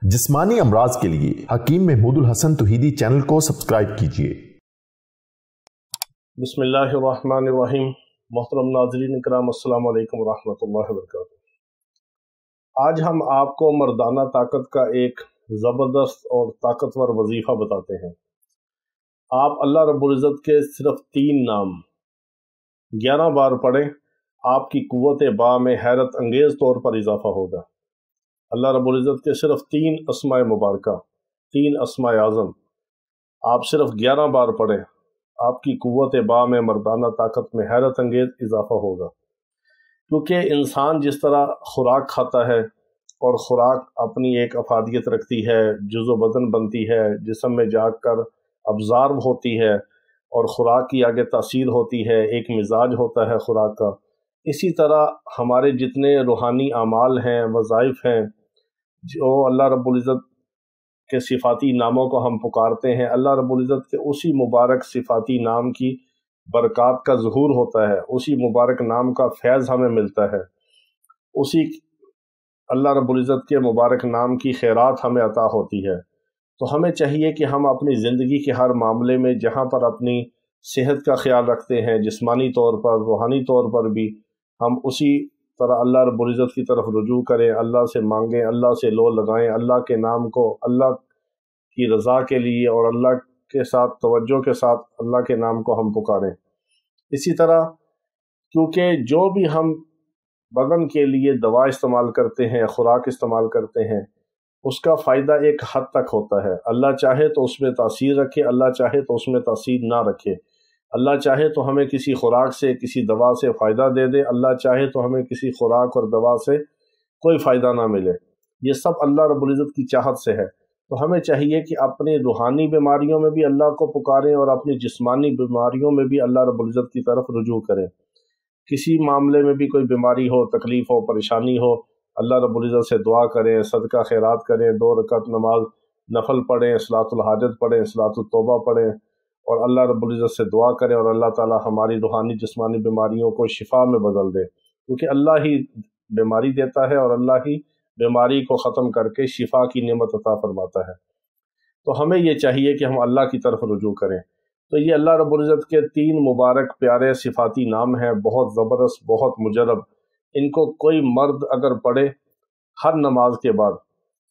जिस्मानी अमराज के लिए हकीम महमूदुल हसन तौहीदी चैनल को सब्सक्राइब कीजिए। बिस्मिल्लाहिर्रहमानिर्रहीम। मोहतरम नाज़रीन इकराम, अस्सलामु अलैकुम वरहमतुल्लाहि वबरकातुहू। आज हम आपको मर्दाना ताकत का एक ज़बरदस्त और ताकतवर वजीफ़ा बताते हैं। आप अल्लाह रब्बुल इज़्ज़त के सिर्फ 3 नाम 11 बार पढ़ें, आपकी कुव्वत बा में हैरत अंगेज़ तौर पर इजाफ़ा होगा। अल्लाह रब्बुल इज़्ज़त के सिर्फ 3 अस्माए मुबारका, 3 अस्माए आज़म आप सिर्फ 11 बार पढ़ें, आपकी कुव्वत बा में मर्दाना ताकत में हैरत अंगेज़ इजाफ़ा होगा। क्योंकि इंसान जिस तरह खुराक खाता है और खुराक अपनी एक अफादियत रखती है, जुज़ो बदन बनती है, जिस्म में जाकर अब्ज़ॉर्ब होती है और खुराक की आगे तासीर होती है, एक मिजाज होता है खुराक का। इसी तरह हमारे जितने रूहानी आमाल हैं, वज़ाइफ हैं, जो अल्लाह रब्बुल इज़्ज़त के सिफ़ाती नामों को हम पुकारते हैं, अल्लाह रब्बुल इज़्ज़त के उसी मुबारक सिफ़ाती नाम की बरक़ात का ज़ुहूर होता है, उसी मुबारक नाम का फैज़ हमें मिलता है, उसी अल्लाह रब्बुल इज़्ज़त के मुबारक नाम की खैरात हमें अता होती है। तो हमें चाहिए कि हम अपनी ज़िंदगी के हर मामले में जहाँ पर अपनी सेहत का ख्याल रखते हैं, जिस्मानी तौर पर, रूहानी तौर पर भी, हम उसी तरह अल्लाह रब्बुल इज़्ज़त की तरफ रुजू करें, अल्लाह से मांगें, अल्लाह से लो लगाएं, अल्लाह के नाम को अल्लाह की रज़ा के लिए और अल्लाह के साथ तवज्जो के साथ अल्लाह के नाम को हम पुकारें। इसी तरह क्योंकि जो भी हम बदन के लिए दवा इस्तेमाल करते हैं, खुराक इस्तेमाल करते हैं, उसका फ़ायदा एक हद तक होता है। अल्लाह चाहे तो उसमें तासीर रखे, अल्लाह चाहे तो उसमें तासीर ना रखे। अल्लाह चाहे तो हमें किसी खुराक से, किसी दवा से फ़ायदा दे दे, अल्लाह चाहे तो हमें किसी खुराक और दवा से कोई फ़ायदा ना मिले। ये सब अल्लाह रब्बुल इज़्ज़त की चाहत से है। तो हमें चाहिए कि अपनी रूहानी बीमारियों में भी अल्लाह को पुकारें और अपनी जिस्मानी बीमारियों में भी अल्लाह रब्बुल इज़्ज़त की तरफ रुजू करें। किसी मामले में भी कोई बीमारी हो, तकलीफ़ हो, परेशानी हो, अल्लाह रब्बुल इज़्ज़त से दुआ करें, सदका खैरात करें, 2 रकात नमाज नफल पढ़ें, सलातुल हाजत पढ़ें, सलातुल तौबा पढ़ें और अल्लाह रब्बुल इज़्ज़त से दुआ करें और अल्लाह ताला हमारी रूहानी जिस्मानी बीमारियों को शिफा में बदल दे। क्योंकि अल्लाह ही बीमारी देता है और अल्लाह ही बीमारी को ख़त्म करके शिफा की नेमत अता फरमाता है। तो हमें ये चाहिए कि हम अल्लाह की तरफ रुजू करें। तो ये अल्लाह रब्बुल इज़्ज़त के 3 मुबारक प्यारे सिफ़ाती नाम हैं, बहुत ज़बरदस्त, बहुत मुजरब। इनको कोई मर्द अगर पढ़े हर नमाज के बाद,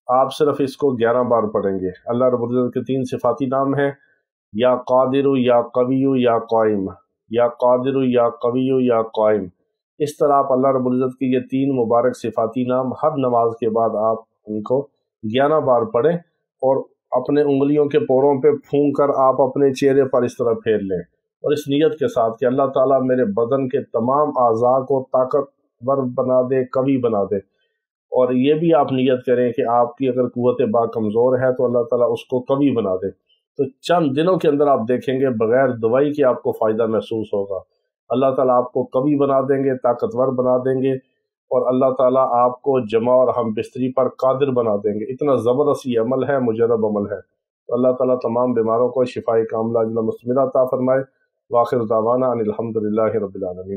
आप सिर्फ इसको 11 बार पढ़ेंगे। अल्लाह रब्बुल इज़्ज़त के 3 सिफ़ाती नाम हैं, या कादिरु, या कवियु, या काइम, या कादिरु, या कवियु, या काइम। इस तरह आप अल्लाह रब्बुल इज़्ज़त के ये 3 मुबारक सिफ़ाती नाम हर नमाज के बाद आप इनको 11 बार पढ़ें और अपने उंगलियों के पोरों पे फूंक कर आप अपने चेहरे पर इस तरह फेर लें और इस नियत के साथ कि अल्लाह ताला मेरे बदन के तमाम आज़ा को ताकतवर बना दे, कवी बना दे। और ये भी आप नियत करें कि आपकी अगर कुव्वत बा कमज़ोर है तो अल्लाह ताला उसको कवी बना दे। तो चंद दिनों के अंदर आप देखेंगे बग़ैर दवाई के आपको फ़ायदा महसूस होगा। अल्लाह ताला आपको कवी बना देंगे, ताकतवर बना देंगे और अल्लाह ताला आपको जमा और हम बिस्तरी पर कादिर बना देंगे। इतना ज़बरदस्त ये अमल है, मुजरब अमल है। तो अल्लाह ताला तमाम बीमारों को शिफाए कामिला अता फरमाए। व आखिर दावाना अनिल हम्दुलिल्लाहि रब्बिल आलमीन।